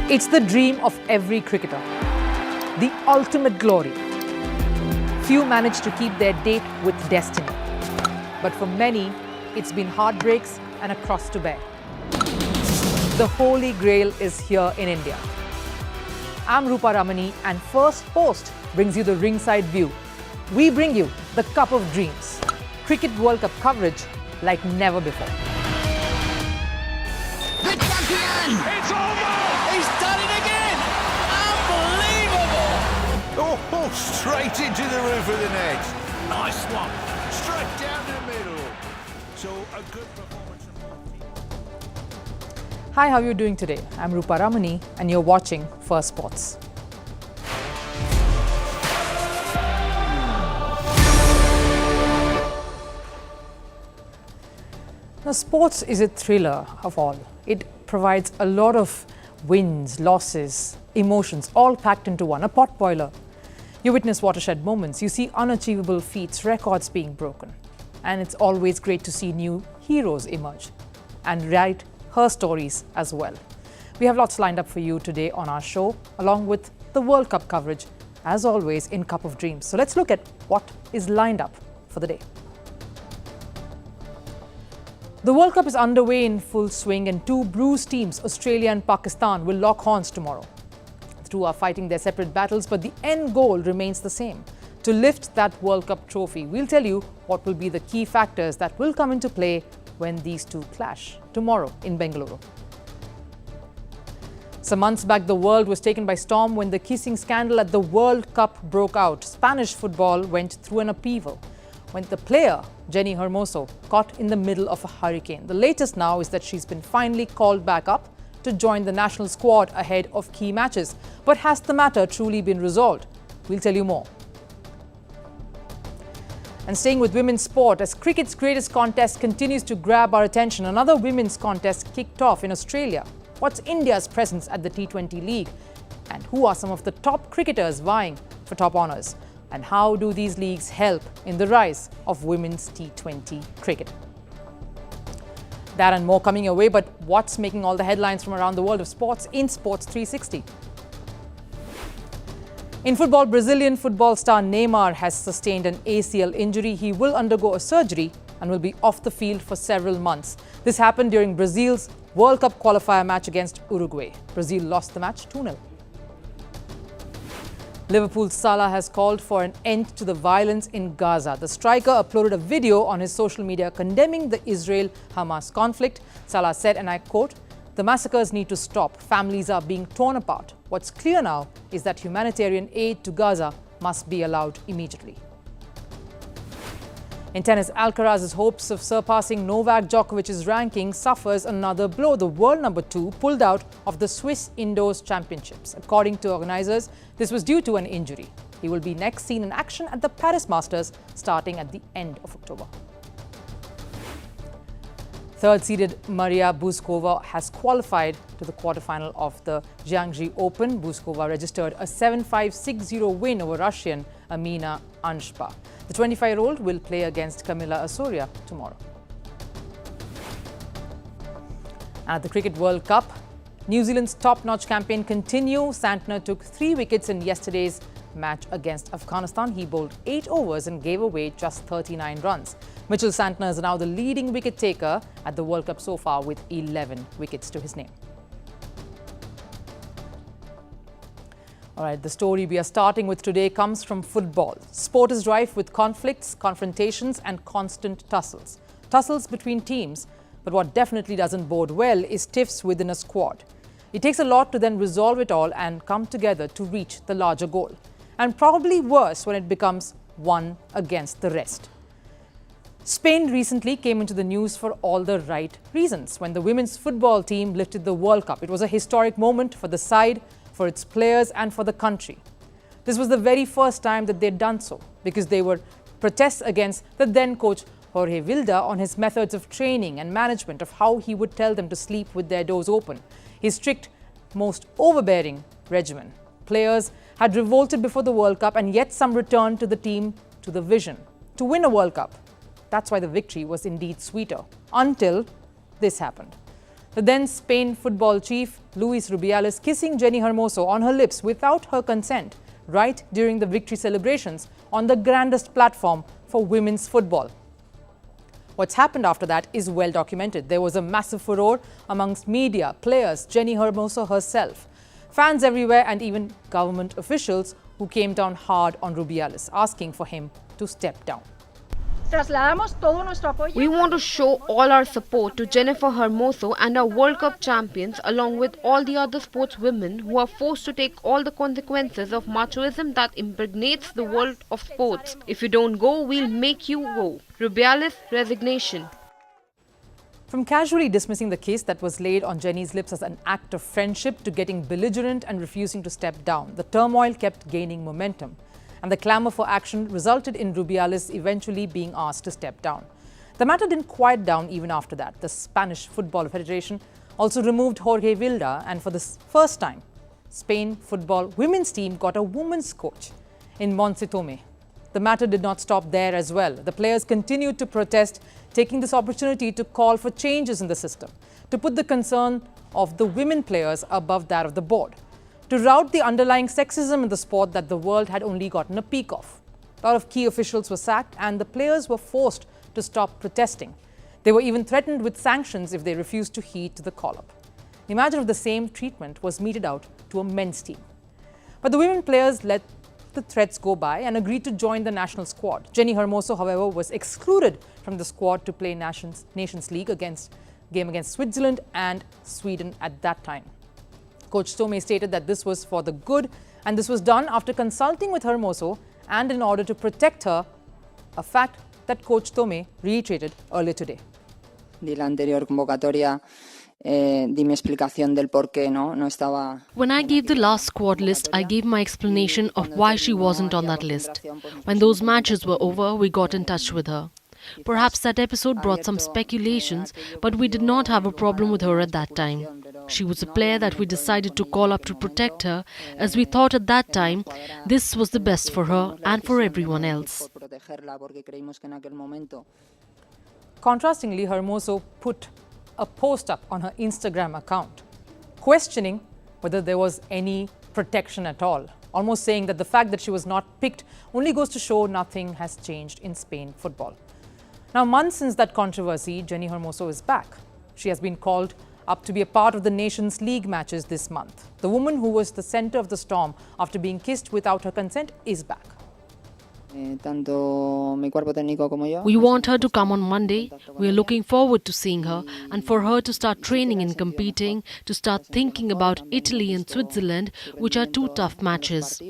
It's the dream of every cricketer, the ultimate glory. Few manage to keep their date with destiny. But for many, it's been heartbreaks and a cross to bear. The Holy Grail is here in India. I'm Rupha Ramani, and Firstpost brings you the ringside view. We bring you the Cup of Dreams. Cricket World Cup coverage like never before. The champion! It's over! He's done it again! Unbelievable! Oh, straight into the roof of the net. Nice one. Straight down the middle. So a good performance from both teams. Hi, how are you doing today? I'm Rupha Ramani, and you're watching Firstpost. Now, sports is a thriller of all. It provides a lot of wins, losses, emotions, all packed into one, a potboiler. You witness watershed moments, you see unachievable feats, records being broken. And it's always great to see new heroes emerge and write her stories as well. We have lots lined up for you today on our show, along with the World Cup coverage, as always, in Cup of Dreams. So let's look at what is lined up for the day. The World Cup is underway in full swing, and two bruised teams, Australia and Pakistan, will lock horns tomorrow. The two are fighting their separate battles, but the end goal remains the same: to lift that World Cup trophy. We'll tell you what will be the key factors that will come into play when these two clash tomorrow in Bengaluru. Some months back, the world was taken by storm when the kissing scandal at the World Cup broke out. Spanish football went through an upheaval when the player, Jenni Hermoso, caught in the middle of a hurricane. The latest now is that she's been finally called back up to join the national squad ahead of key matches. But has the matter truly been resolved? We'll tell you more. And staying with women's sport, as cricket's greatest contest continues to grab our attention, another women's contest kicked off in Australia. What's India's presence at the T20 League? And who are some of the top cricketers vying for top honours? And how do these leagues help in the rise of women's T20 cricket? That and more coming your way, but what's making all the headlines from around the world of sports in Sports 360? In football, Brazilian football star Neymar has sustained an ACL injury. He will undergo a surgery and will be off the field for several months. This happened during Brazil's World Cup qualifier match against Uruguay. Brazil lost the match 2-0. Liverpool's Salah has called for an end to the violence in Gaza. The striker uploaded a video on his social media condemning the Israel-Hamas conflict. Salah said, and I quote, "The massacres need to stop. Families are being torn apart. What's clear now is that humanitarian aid to Gaza must be allowed immediately." In tennis, Alcaraz's hopes of surpassing Novak Djokovic's ranking suffers another blow. The world number 2 pulled out of the Swiss Indoors Championships. According to organizers, this was due to an injury. He will be next seen in action at the Paris Masters starting at the end of October. Third-seeded Maria Buzkova has qualified to the quarterfinal of the Jiangxi Open. Buzkova registered a 7-5, 6-0 win over Russian Amina Anshpa. The 25-year-old will play against Camila Osoria tomorrow. At the Cricket World Cup, New Zealand's top-notch campaign continues. Santner took 3 wickets in yesterday's match against Afghanistan. He bowled 8 overs and gave away just 39 runs. Mitchell Santner is now the leading wicket taker at the World Cup so far with 11 wickets to his name. All right, the story we are starting with today comes from football. Sport is rife with conflicts, confrontations and constant tussles. Tussles between teams, but what definitely doesn't bode well is tiffs within a squad. It takes a lot to then resolve it all and come together to reach the larger goal. And probably worse when it becomes one against the rest. Spain recently came into the news for all the right reasons when the women's football team lifted the World Cup. It was a historic moment for the side, for its players and for the country. This was the very first time that they'd done so because they were protests against the then coach Jorge Vilda on his methods of training and management, of how he would tell them to sleep with their doors open. His strict, most overbearing regimen. Players had revolted before the World Cup, and yet some returned to the team, to the vision, to win a World Cup. That's why the victory was indeed sweeter, until this happened. The then Spain football chief, Luis Rubiales, kissing Jenni Hermoso on her lips without her consent right during the victory celebrations on the grandest platform for women's football. What's happened after that is well documented. There was a massive furore amongst media, players, Jenni Hermoso herself, fans everywhere and even government officials who came down hard on Rubiales, asking for him to step down. We want to show all our support to Jennifer Hermoso and our World Cup champions, along with all the other sportswomen who are forced to take all the consequences of machoism that impregnates the world of sports. If you don't go, we'll make you go. Rubiales' resignation. From casually dismissing the kiss that was laid on Jenni's lips as an act of friendship to getting belligerent and refusing to step down, the turmoil kept gaining momentum. And the clamour for action resulted in Rubiales eventually being asked to step down. The matter didn't quiet down even after that. The Spanish Football Federation also removed Jorge Vilda, and for the first time, Spain football women's team got a women's coach in Montse Tomé. The matter did not stop there as well. The players continued to protest, taking this opportunity to call for changes in the system, to put the concern of the women players above that of the board, to rout the underlying sexism in the sport that the world had only gotten a peek of. A lot of key officials were sacked and the players were forced to stop protesting. They were even threatened with sanctions if they refused to heed to the call-up. Imagine if the same treatment was meted out to a men's team. But the women players let the threats go by and agreed to join the national squad. Jenni Hermoso, however, was excluded from the squad to play Nations League game against Switzerland and Sweden at that time. Coach Tomé stated that this was for the good, and this was done after consulting with Hermoso and in order to protect her, a fact that Coach Tomé reiterated earlier today. Di la anterior convocatoria, di mi explicación del por qué no estaba. When I gave the last squad list, I gave my explanation of why she wasn't on that list. When those matches were over, we got in touch with her. Perhaps that episode brought some speculations, but we did not have a problem with her at that time. She was a player that we decided to call up to protect her, as we thought at that time this was the best for her and for everyone else. Contrastingly, Hermoso put a post up on her Instagram account, questioning whether there was any protection at all, almost saying that the fact that she was not picked only goes to show nothing has changed in Spain football. Now, months since that controversy, Jenni Hermoso is back. She has been called up to be a part of the Nations League matches this month. The woman who was the centre of the storm after being kissed without her consent is back. We want her to come on Monday. We are looking forward to seeing her and for her to start training and competing, to start thinking about Italy and Switzerland, which are two tough matches.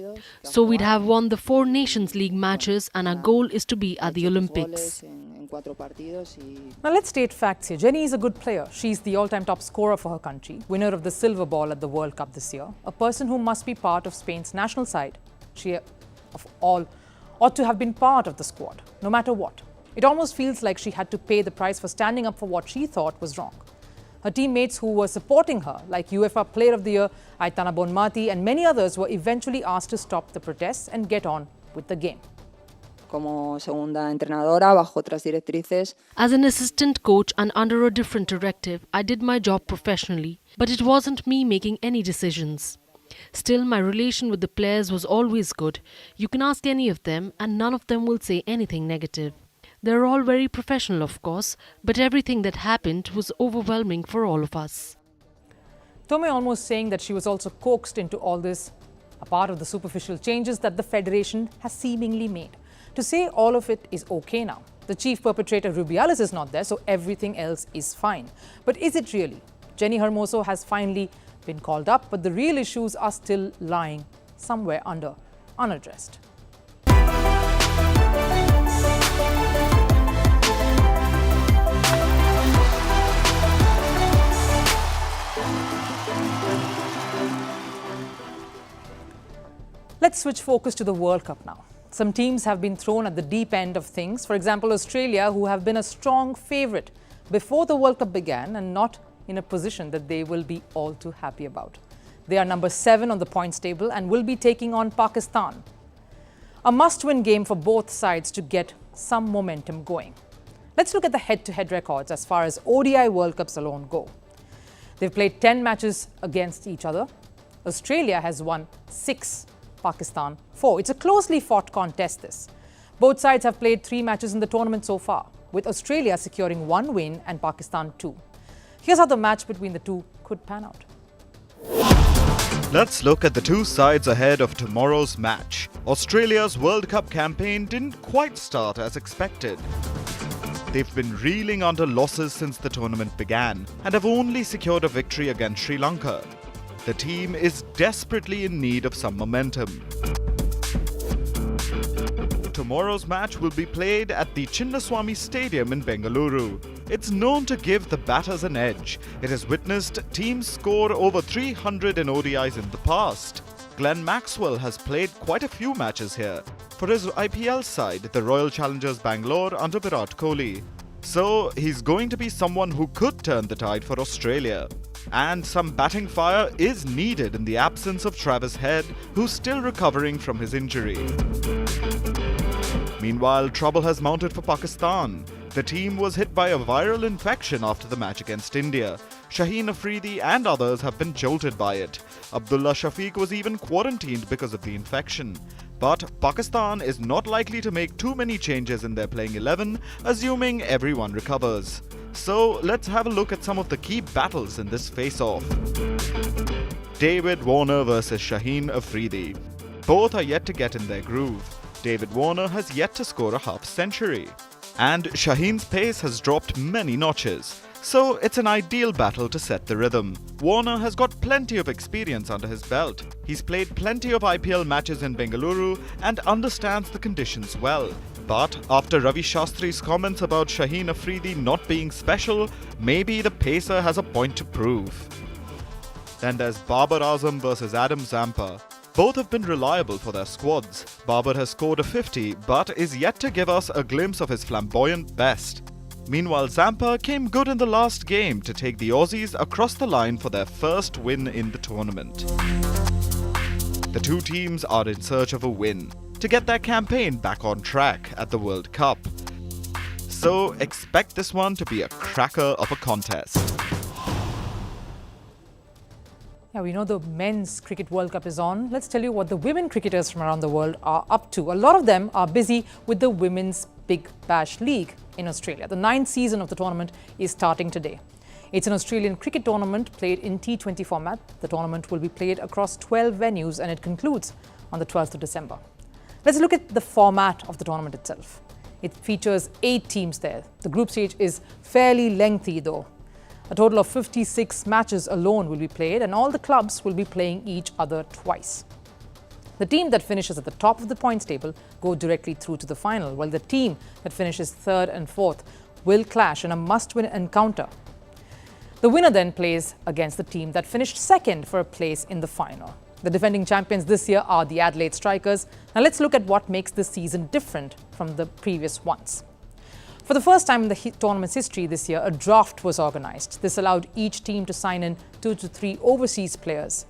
So we'd have won the 4 Nations League matches and our goal is to be at the Olympics. Now let's state facts here. Jenni is a good player. She's the all-time top scorer for her country, winner of the silver ball at the World Cup this year, a person who must be part of Spain's national side. She, of all, ought to have been part of the squad, no matter what. It almost feels like she had to pay the price for standing up for what she thought was wrong. Her teammates who were supporting her, like UEFA Player of the Year, Aitana Bonmati, and many others, were eventually asked to stop the protests and get on with the game. Como segunda entrenadora, bajo otras directrices. As an assistant coach and under a different directive, I did my job professionally, but it wasn't me making any decisions. Still, my relation with the players was always good. You can ask any of them and none of them will say anything negative. They're all very professional, of course, but everything that happened was overwhelming for all of us. Tomé almost saying that she was also coaxed into all this, a part of the superficial changes that the Federation has seemingly made. To say all of it is okay now. The chief perpetrator, Rubiales, is not there, so everything else is fine. But is it really? Jenni Hermoso has finally been called up, but the real issues are still lying somewhere under, unaddressed. Let's switch focus to the World Cup now. Some teams have been thrown at the deep end of things. For example, Australia, who have been a strong favourite before the World Cup began and not in a position that they will be all too happy about. They are number 7 on the points table and will be taking on Pakistan. A must-win game for both sides to get some momentum going. Let's look at the head-to-head records as far as ODI World Cups alone go. They've played 10 matches against each other. Australia has won 6, Pakistan 4. It's a closely fought contest, this. Both sides have played 3 matches in the tournament so far, with Australia securing 1 win and Pakistan 2. Here's how the match between the two could pan out. Let's look at the two sides ahead of tomorrow's match. Australia's World Cup campaign didn't quite start as expected. They've been reeling under losses since the tournament began and have only secured a victory against Sri Lanka. The team is desperately in need of some momentum. Tomorrow's match will be played at the Chinnaswamy Stadium in Bengaluru. It's known to give the batters an edge. It has witnessed teams score over 300 in ODIs in the past. Glenn Maxwell has played quite a few matches here for his IPL side, the Royal Challengers Bangalore under Virat Kohli. So he's going to be someone who could turn the tide for Australia. And some batting fire is needed in the absence of Travis Head, who's still recovering from his injury. Meanwhile, trouble has mounted for Pakistan. The team was hit by a viral infection after the match against India. Shaheen Afridi and others have been jolted by it. Abdullah Shafiq was even quarantined because of the infection. But Pakistan is not likely to make too many changes in their playing 11, assuming everyone recovers. So let's have a look at some of the key battles in this face-off. David Warner versus Shaheen Afridi. Both are yet to get in their groove. David Warner has yet to score a half-century. And Shaheen's pace has dropped many notches. So it's an ideal battle to set the rhythm. Warner has got plenty of experience under his belt. He's played plenty of IPL matches in Bengaluru and understands the conditions well. But after Ravi Shastri's comments about Shaheen Afridi not being special, maybe the pacer has a point to prove. Then there's Babar Azam versus Adam Zampa. Both have been reliable for their squads. Babar has scored a 50 but is yet to give us a glimpse of his flamboyant best. Meanwhile, Zampa came good in the last game to take the Aussies across the line for their first win in the tournament. The two teams are in search of a win to get their campaign back on track at the World Cup. So expect this one to be a cracker of a contest. Yeah, we know the Men's Cricket World Cup is on. Let's tell you what the women cricketers from around the world are up to. A lot of them are busy with the Women's Big Bash League in Australia. The 9th season of the tournament is starting today. It's an Australian cricket tournament played in T20 format. The tournament will be played across 12 venues and it concludes on the 12th of December. Let's look at the format of the tournament itself. It features 8 teams there. The group stage is fairly lengthy though. A total of 56 matches alone will be played and all the clubs will be playing each other twice. The team that finishes at the top of the points table go directly through to the final, while the team that finishes 3rd and 4th will clash in a must-win encounter. The winner then plays against the team that finished 2nd for a place in the final. The defending champions this year are the Adelaide Strikers. Now let's look at what makes this season different from the previous ones. For the first time in the tournament's history this year, a draft was organised. This allowed each team to sign in 2 to 3 overseas players.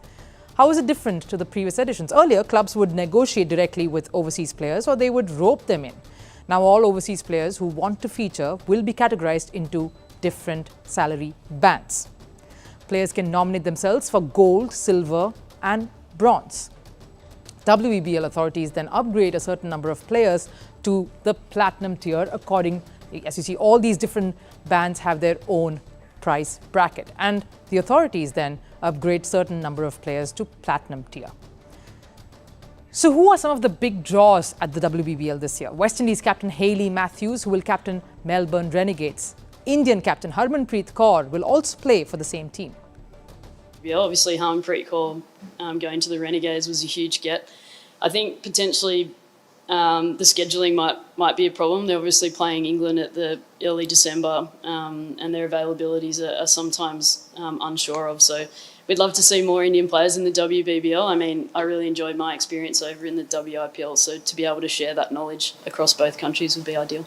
How is it different to the previous editions? Earlier, clubs would negotiate directly with overseas players or they would rope them in. Now all overseas players who want to feature will be categorised into different salary bands. Players can nominate themselves for gold, silver and bronze. WBBL authorities then upgrade a certain number of players to the platinum tier according. As you see, all these different bands have their own price bracket and the authorities then upgrade certain number of players to platinum tier. So who are some of the big draws at the WBBL this year? West Indies captain Hayley Matthews, who will captain Melbourne Renegades. Indian captain Harmanpreet Kaur will also play for the same team. Yeah, obviously Harmanpreet Kaur going to the Renegades was a huge get. I think potentially the scheduling might be a problem. They're obviously playing England at the early December and their availabilities are sometimes unsure of. So we'd love to see more Indian players in the WBBL. I mean, I really enjoyed my experience over in the WIPL, so to be able to share that knowledge across both countries would be ideal.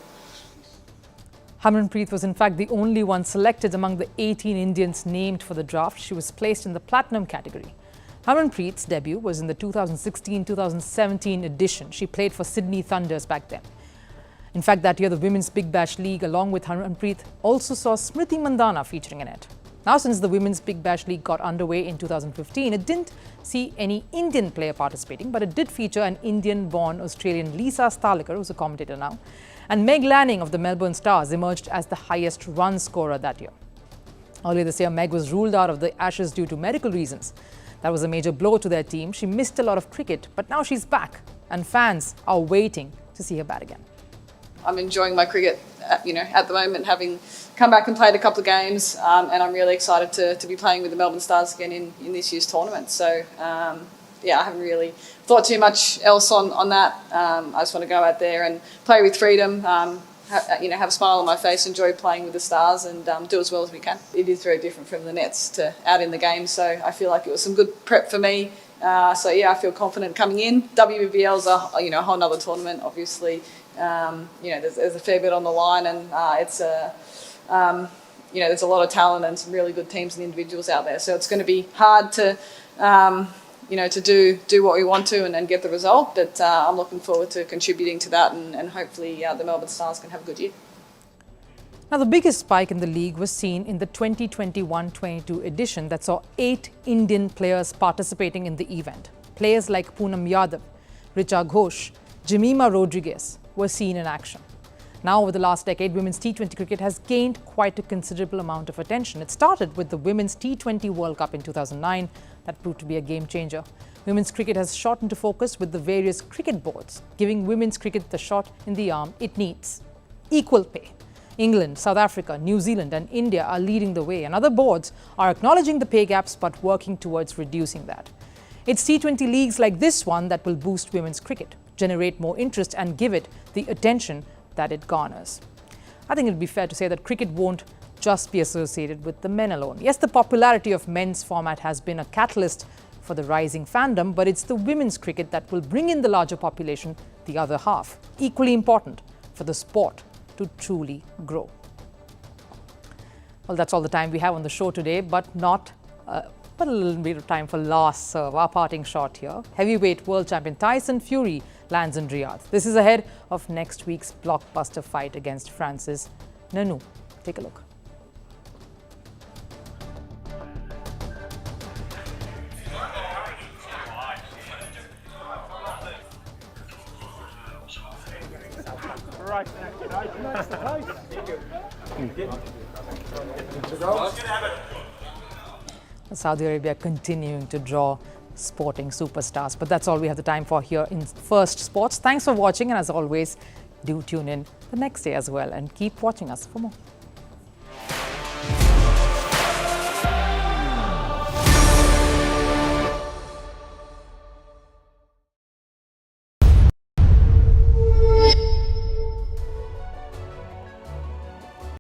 Harmanpreet was in fact the only one selected among the 18 Indians named for the draft. She was placed in the platinum category. Harmanpreet's debut was in the 2016-2017 edition. She played for Sydney Thunders back then. In fact, that year the Women's Big Bash League along with Harmanpreet also saw Smriti Mandhana featuring in it. Now, since the Women's Big Bash League got underway in 2015, it didn't see any Indian player participating, but it did feature an Indian-born Australian Lisa Sthalekar, who's a commentator now, and Meg Lanning of the Melbourne Stars emerged as the highest run scorer that year. Earlier this year, Meg was ruled out of the Ashes due to medical reasons. That was a major blow to their team. She missed a lot of cricket, but now she's back, and fans are waiting to see her bat again. I'm enjoying my cricket, at the moment, having come back and played a couple of games, and I'm really excited to be playing with the Melbourne Stars again in this year's tournament. So, I haven't really thought too much else on that. I just want to go out there and play with freedom, have a smile on my face, enjoy playing with the Stars, and do as well as we can. It is very different from the nets to out in the game, so I feel like it was some good prep for me. I feel confident coming in. WBBL's a whole nother tournament, obviously. There's a fair bit on the line, and there's a lot of talent and some really good teams and individuals out there. So it's going to be hard to do what we want to and get the result. But I'm looking forward to contributing to that, and hopefully the Melbourne Stars can have a good year. Now, the biggest spike in the league was seen in the 2021-22 edition that saw 8 Indian players participating in the event. Players like Poonam Yadav, Richa Ghosh, Jemima Rodriguez were seen in action. Now, over the last decade, women's T20 cricket has gained quite a considerable amount of attention. It started with the Women's T20 World Cup in 2009. That proved to be a game changer. Women's cricket has shot into focus with the various cricket boards, giving women's cricket the shot in the arm it needs. Equal pay. England, South Africa, New Zealand and India are leading the way, and other boards are acknowledging the pay gaps but working towards reducing that. It's T20 leagues like this one that will boost women's cricket, generate more interest and give it the attention that it garners. I think it would be fair to say that cricket won't just be associated with the men alone. Yes, the popularity of men's format has been a catalyst for the rising fandom, but it's the women's cricket that will bring in the larger population, the other half, equally important for the sport to truly grow. Well, that's all the time we have on the show today, but a little bit of time for last serve, our parting shot here. Heavyweight world champion Tyson Fury lands in Riyadh. This is ahead of next week's blockbuster fight against Francis Ngannou. Take a look. Saudi Arabia continuing to draw sporting superstars. But that's all we have the time for here in First Sports. Thanks for watching, and as always, do tune in the next day as well and keep watching us for more.